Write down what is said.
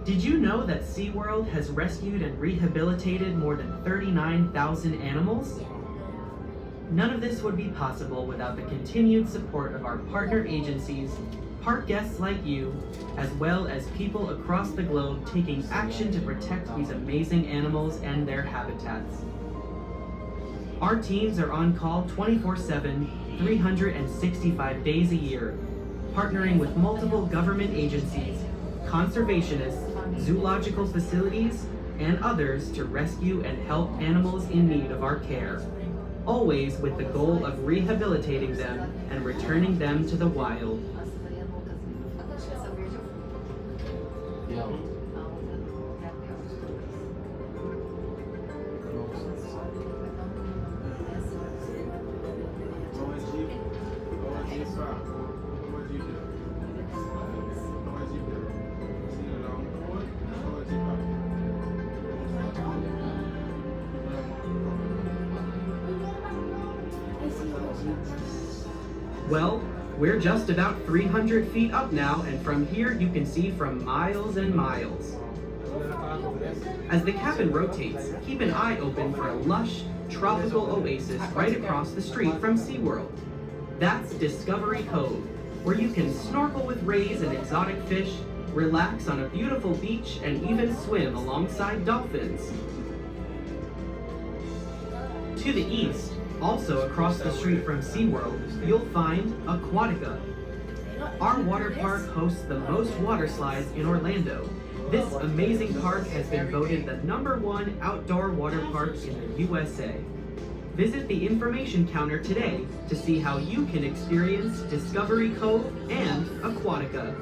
Did you know that SeaWorld has rescued and rehabilitated more than 39,000 animals? None of this would be possible without the continued support of our partner agencies, park guests like you, as well as people across the globe taking action to protect these amazing animals and their habitats. Our teams are on call 24/7, 365 days a year, partnering with multiple government agencies, conservationists, zoological facilities, and others to rescue and help animals in need of our care, always with the goal of rehabilitating them and returning them to the wild. Well, we're just about 300 feet up now, and from here you can see from miles and miles. As the cabin rotates, keep an eye open for a lush, tropical oasis right across the street from SeaWorld. That's Discovery Cove, where you can snorkel with rays and exotic fish, relax on a beautiful beach, and even swim alongside dolphins. To the east, also across the street from SeaWorld, you'll find Aquatica. Our water park hosts the most water slides in Orlando. This amazing park has been voted the #1 outdoor water park in the USA. Visit the information counter today to see how you can experience Discovery Cove and Aquatica.